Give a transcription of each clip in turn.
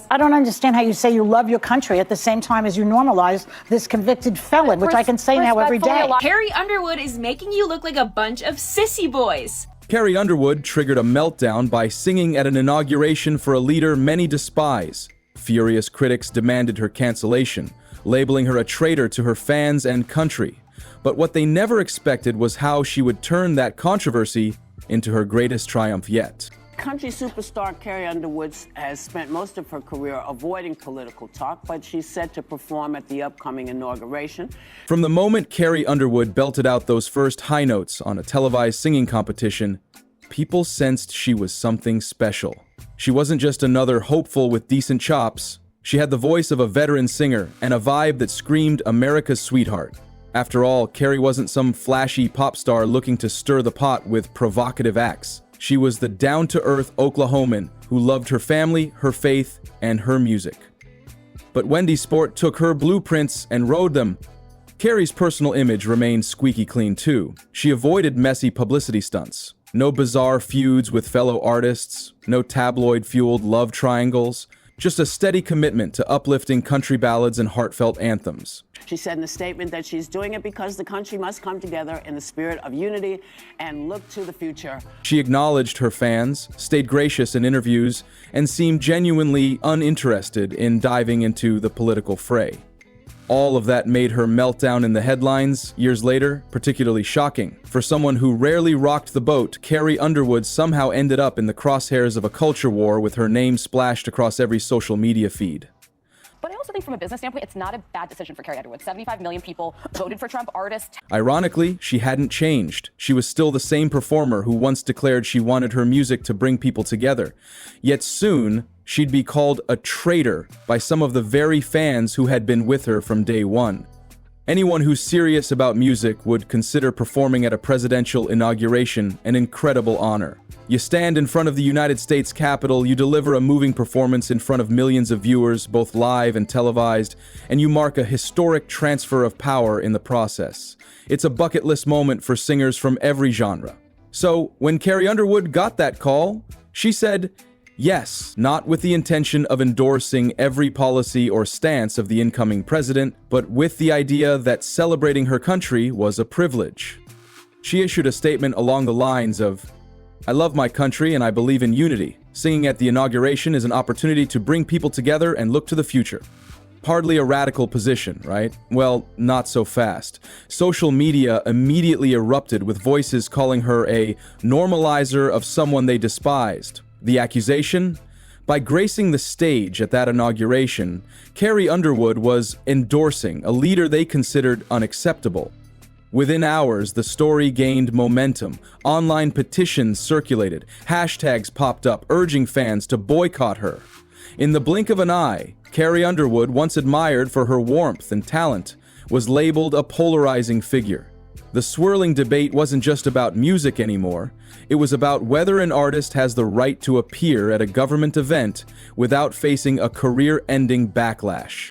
I don't understand how you say you love your country at the same time as you normalize this convicted felon, which I can say now every day. Carrie Underwood is making you look like a bunch of sissy boys. Carrie Underwood triggered a meltdown by singing at an inauguration for a leader many despise. Furious critics demanded her cancellation, labeling her a traitor to her fans and country. But what they never expected was how she would turn that controversy into her greatest triumph yet. Country superstar Carrie Underwood has spent most of her career avoiding political talk, but she's set to perform at the upcoming inauguration. From the moment Carrie Underwood belted out those first high notes on a televised singing competition, people sensed she was something special. She wasn't just another hopeful with decent chops. She had the voice of a veteran singer and a vibe that screamed America's sweetheart. After all, Carrie wasn't some flashy pop star looking to stir the pot with provocative acts. She was the down-to-earth Oklahoman who loved her family, her faith, and her music. But Wendy Sport took her blueprints and rode them. Carrie's personal image remained squeaky clean too. She avoided messy publicity stunts. No bizarre feuds with fellow artists, no tabloid-fueled love triangles, just a steady commitment to uplifting country ballads and heartfelt anthems. She said in a statement that she's doing it because the country must come together in the spirit of unity and look to the future. She acknowledged her fans, stayed gracious in interviews, and seemed genuinely uninterested in diving into the political fray. All of that made her meltdown in the headlines years later particularly shocking. For someone who rarely rocked the boat, Carrie Underwood somehow ended up in the crosshairs of a culture war with her name splashed across every social media feed. But I also think from a business standpoint, it's not a bad decision for Carrie Underwood. 75 million people voted for Trump, artists. Ironically, she hadn't changed. She was still the same performer who once declared she wanted her music to bring people together. Yet soon, she'd be called a traitor by some of the very fans who had been with her from day one. Anyone who's serious about music would consider performing at a presidential inauguration an incredible honor. You stand in front of the United States Capitol, you deliver a moving performance in front of millions of viewers, both live and televised, and you mark a historic transfer of power in the process. It's a bucket list moment for singers from every genre. So, when Carrie Underwood got that call, she said, yes, not with the intention of endorsing every policy or stance of the incoming president, but with the idea that celebrating her country was a privilege. She issued a statement along the lines of, "I love my country and I believe in unity. Singing at the inauguration is an opportunity to bring people together and look to the future." Hardly a radical position, right? Well, not so fast. Social media immediately erupted with voices calling her a normalizer of someone they despised. The accusation? By gracing the stage at that inauguration, Carrie Underwood was endorsing a leader they considered unacceptable. Within hours, the story gained momentum. Online petitions circulated. Hashtags popped up, urging fans to boycott her. In the blink of an eye, Carrie Underwood, once admired for her warmth and talent, was labeled a polarizing figure. The swirling debate wasn't just about music anymore. It was about whether an artist has the right to appear at a government event without facing a career-ending backlash.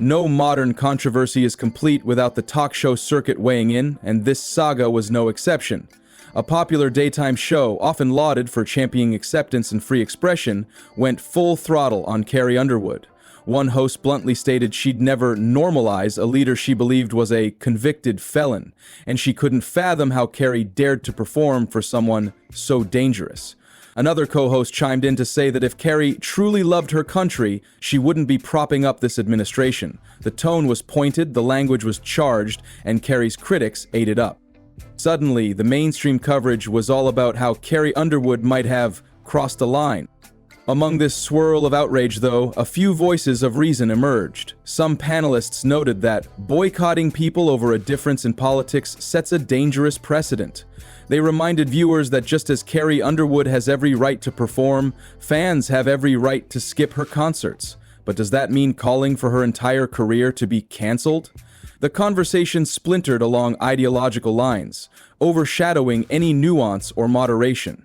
No modern controversy is complete without the talk show circuit weighing in, and this saga was no exception. A popular daytime show, often lauded for championing acceptance and free expression, went full throttle on Carrie Underwood. One host bluntly stated she'd never normalize a leader she believed was a convicted felon, and she couldn't fathom how Carrie dared to perform for someone so dangerous. Another co-host chimed in to say that if Carrie truly loved her country, she wouldn't be propping up this administration. The tone was pointed, the language was charged, and Carrie's critics ate it up. Suddenly, the mainstream coverage was all about how Carrie Underwood might have crossed the line. Among this swirl of outrage, though, a few voices of reason emerged. Some panelists noted that boycotting people over a difference in politics sets a dangerous precedent. They reminded viewers that just as Carrie Underwood has every right to perform, fans have every right to skip her concerts. But does that mean calling for her entire career to be canceled? The conversation splintered along ideological lines, overshadowing any nuance or moderation.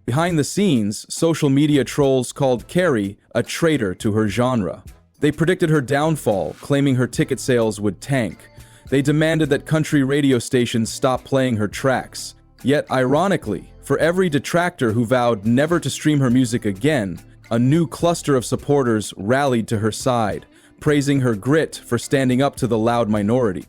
Behind the scenes, social media trolls called Carrie a traitor to her genre. They predicted her downfall, claiming her ticket sales would tank. They demanded that country radio stations stop playing her tracks. Yet, ironically, for every detractor who vowed never to stream her music again, A new cluster of supporters rallied to her side, praising her grit for standing up to the loud minority.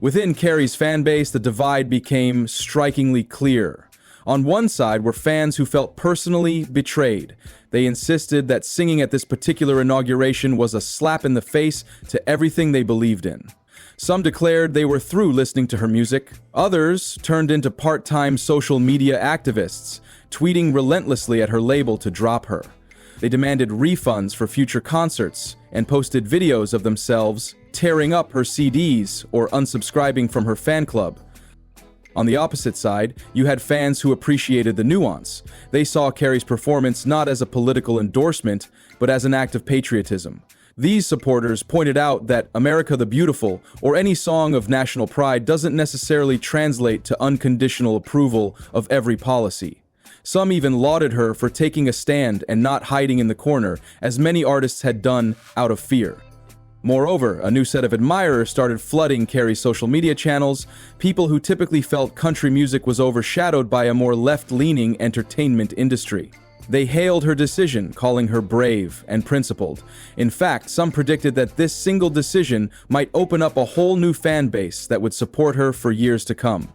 Within Carrie's fanbase, the divide became strikingly clear. On one side were fans who felt personally betrayed. They insisted that singing at this particular inauguration was a slap in the face to everything they believed in. Some declared they were through listening to her music. Others turned into part-time social media activists, tweeting relentlessly at her label to drop her. They demanded refunds for future concerts and posted videos of themselves tearing up her CDs or unsubscribing from her fan club. On the opposite side, you had fans who appreciated the nuance. They saw Carrie's performance not as a political endorsement, but as an act of patriotism. These supporters pointed out that America the Beautiful, or any song of national pride, doesn't necessarily translate to unconditional approval of every policy. Some even lauded her for taking a stand and not hiding in the corner, as many artists had done out of fear. Moreover, a new set of admirers started flooding Carrie's social media channels, people who typically felt country music was overshadowed by a more left-leaning entertainment industry. They hailed her decision, calling her brave and principled. In fact, some predicted that this single decision might open up a whole new fan base that would support her for years to come.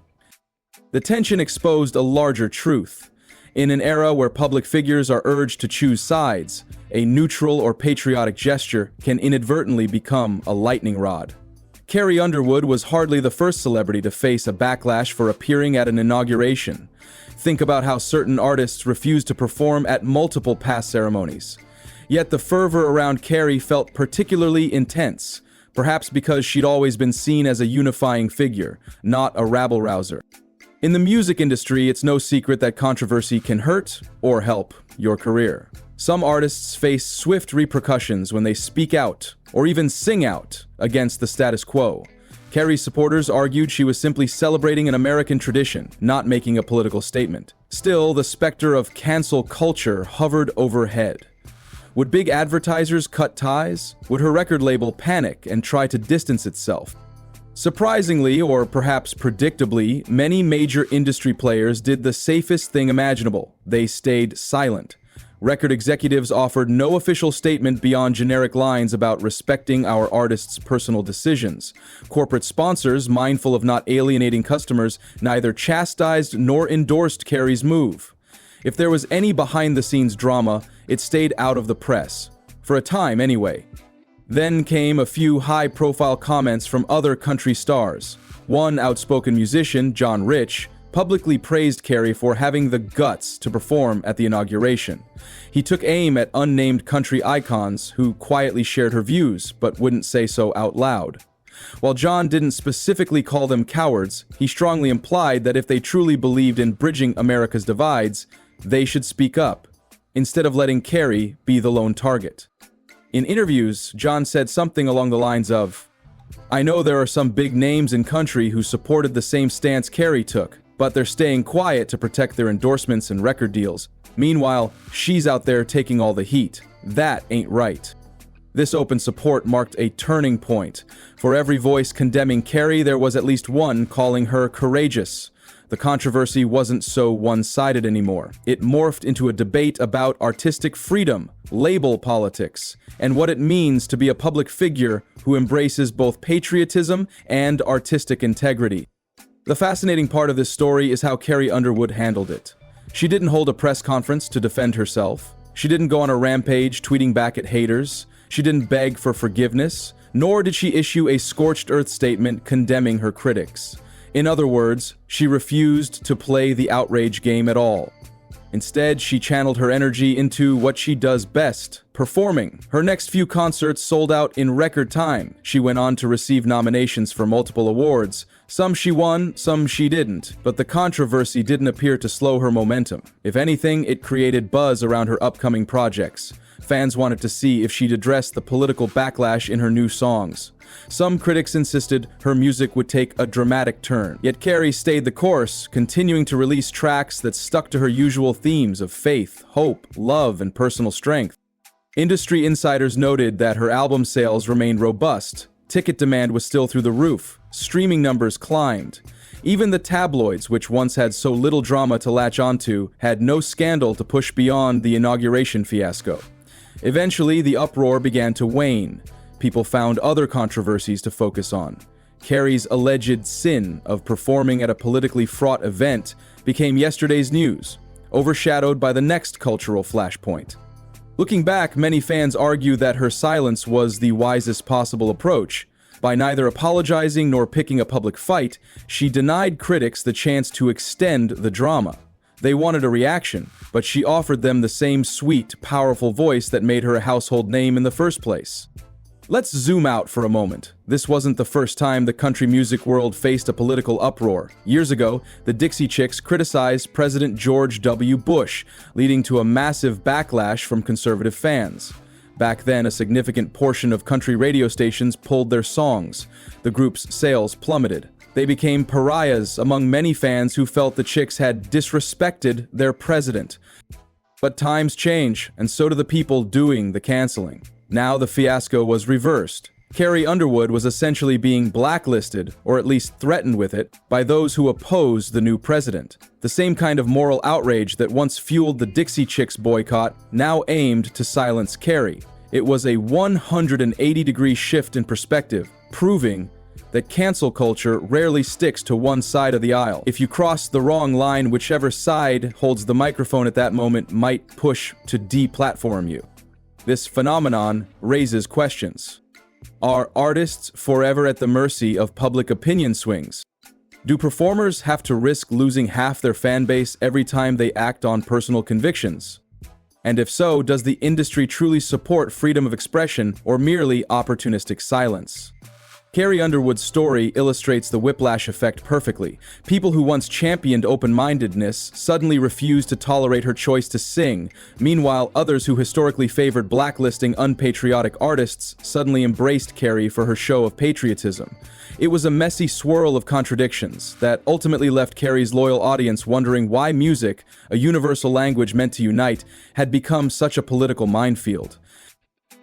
The tension exposed a larger truth. In an era where public figures are urged to choose sides, a neutral or patriotic gesture can inadvertently become a lightning rod. Carrie Underwood was hardly the first celebrity to face a backlash for appearing at an inauguration. Think about how certain artists refused to perform at multiple past ceremonies. Yet the fervor around Carrie felt particularly intense, perhaps because she'd always been seen as a unifying figure, not a rabble-rouser. In the music industry, it's no secret that controversy can hurt or help your career. Some artists face swift repercussions when they speak out or even sing out against the status quo. Carrie's supporters argued she was simply celebrating an American tradition, not making a political statement. Still, the specter of cancel culture hovered overhead. Would big advertisers cut ties? Would her record label panic and try to distance itself? Surprisingly, or perhaps predictably, many major industry players did the safest thing imaginable. They stayed silent. Record executives offered no official statement beyond generic lines about respecting our artists' personal decisions. Corporate sponsors, mindful of not alienating customers, neither chastised nor endorsed Carrie's move. If there was any behind-the-scenes drama, it stayed out of the press. For a time, anyway. Then came a few high-profile comments from other country stars. One outspoken musician, John Rich, publicly praised Carrie for having the guts to perform at the inauguration. He took aim at unnamed country icons who quietly shared her views, but wouldn't say so out loud. While John didn't specifically call them cowards, he strongly implied that if they truly believed in bridging America's divides, they should speak up, instead of letting Carrie be the lone target. In interviews, John said something along the lines of, "I know there are some big names in country who supported the same stance Carrie took, but they're staying quiet to protect their endorsements and record deals. Meanwhile, she's out there taking all the heat. That ain't right." This open support marked a turning point. For every voice condemning Carrie, there was at least one calling her courageous. The controversy wasn't so one-sided anymore. It morphed into a debate about artistic freedom, label politics, and what it means to be a public figure who embraces both patriotism and artistic integrity. The fascinating part of this story is how Carrie Underwood handled it. She didn't hold a press conference to defend herself. She didn't go on a rampage tweeting back at haters. She didn't beg for forgiveness, nor did she issue a scorched earth statement condemning her critics. In other words, she refused to play the outrage game at all. Instead, she channeled her energy into what she does best, performing. Her next few concerts sold out in record time. She went on to receive nominations for multiple awards. Some she won, some she didn't, but the controversy didn't appear to slow her momentum. If anything, it created buzz around her upcoming projects. Fans wanted to see if she'd address the political backlash in her new songs. Some critics insisted her music would take a dramatic turn. Yet Carrie stayed the course, continuing to release tracks that stuck to her usual themes of faith, hope, love, and personal strength. Industry insiders noted that her album sales remained robust. Ticket demand was still through the roof. Streaming numbers climbed. Even the tabloids, which once had so little drama to latch onto, had no scandal to push beyond the inauguration fiasco. Eventually, the uproar began to wane. People found other controversies to focus on. Carrie's alleged sin of performing at a politically fraught event became yesterday's news, overshadowed by the next cultural flashpoint. Looking back, many fans argue that her silence was the wisest possible approach. By neither apologizing nor picking a public fight, she denied critics the chance to extend the drama. They wanted a reaction, but she offered them the same sweet, powerful voice that made her a household name in the first place. Let's zoom out for a moment. This wasn't the first time the country music world faced a political uproar. Years ago, the Dixie Chicks criticized President George W. Bush, leading to a massive backlash from conservative fans. Back then, a significant portion of country radio stations pulled their songs. The group's sales plummeted. They became pariahs among many fans who felt the Chicks had disrespected their president. But times change, and so do the people doing the canceling. Now the fiasco was reversed. Carrie Underwood was essentially being blacklisted, or at least threatened with it, by those who opposed the new president. The same kind of moral outrage that once fueled the Dixie Chicks boycott now aimed to silence Carrie. It was a 180-degree shift in perspective, proving that cancel culture rarely sticks to one side of the aisle. If you cross the wrong line, whichever side holds the microphone at that moment might push to deplatform you. This phenomenon raises questions. Are artists forever at the mercy of public opinion swings? Do performers have to risk losing half their fan base every time they act on personal convictions? And if so, does the industry truly support freedom of expression or merely opportunistic silence? Carrie Underwood's story illustrates the whiplash effect perfectly. People who once championed open-mindedness suddenly refused to tolerate her choice to sing. Meanwhile, others who historically favored blacklisting unpatriotic artists suddenly embraced Carrie for her show of patriotism. It was a messy swirl of contradictions that ultimately left Carrie's loyal audience wondering why music, a universal language meant to unite, had become such a political minefield.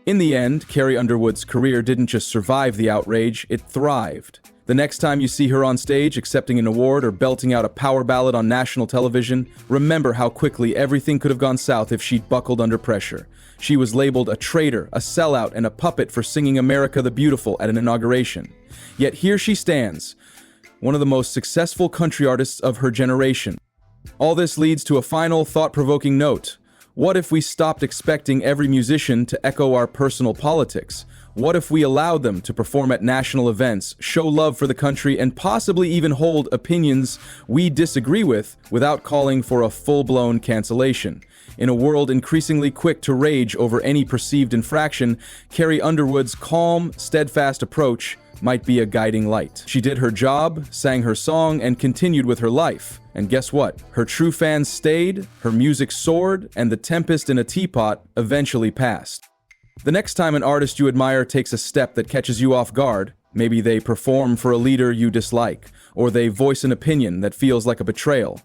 In the end, Carrie Underwood's career didn't just survive the outrage, it thrived. The next time you see her on stage accepting an award or belting out a power ballad on national television, remember how quickly everything could have gone south if she'd buckled under pressure. She was labeled a traitor, a sellout, and a puppet for singing America the Beautiful at an inauguration. Yet here she stands, one of the most successful country artists of her generation. All this leads to a final, thought-provoking note. What if we stopped expecting every musician to echo our personal politics? What if we allowed them to perform at national events, show love for the country, and possibly even hold opinions we disagree with without calling for a full-blown cancellation? In a world increasingly quick to rage over any perceived infraction, Carrie Underwood's calm, steadfast approach might be a guiding light. She did her job, sang her song, and continued with her life. And guess what? Her true fans stayed, her music soared, and the tempest in a teapot eventually passed. The next time an artist you admire takes a step that catches you off guard, maybe they perform for a leader you dislike, or they voice an opinion that feels like a betrayal,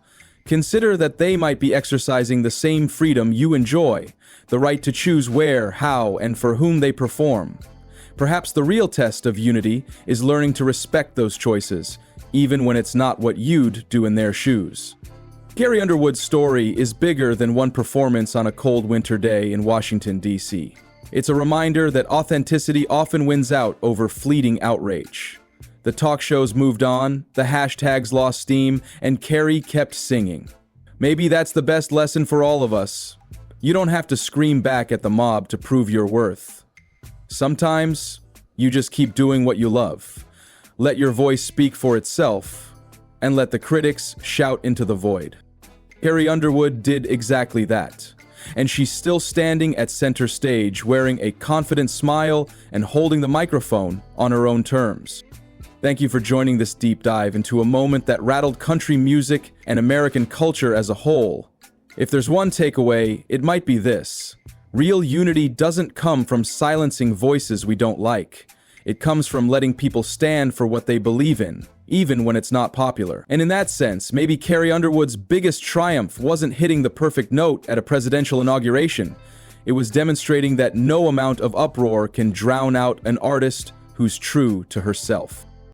consider that they might be exercising the same freedom you enjoy, the right to choose where, how, and for whom they perform. Perhaps the real test of unity is learning to respect those choices, even when it's not what you'd do in their shoes. Carrie Underwood's story is bigger than one performance on a cold winter day in Washington, D.C. It's a reminder that authenticity often wins out over fleeting outrage. The talk shows moved on, the hashtags lost steam, and Carrie kept singing. Maybe that's the best lesson for all of us. You don't have to scream back at the mob to prove your worth. Sometimes, you just keep doing what you love. Let your voice speak for itself, and let the critics shout into the void. Carrie Underwood did exactly that, and she's still standing at center stage, wearing a confident smile and holding the microphone on her own terms. Thank you for joining this deep dive into a moment that rattled country music and American culture as a whole. If there's one takeaway, it might be this. Real unity doesn't come from silencing voices we don't like. It comes from letting people stand for what they believe in, even when it's not popular. And in that sense, maybe Carrie Underwood's biggest triumph wasn't hitting the perfect note at a presidential inauguration. It was demonstrating that no amount of uproar can drown out an artist who's true to herself.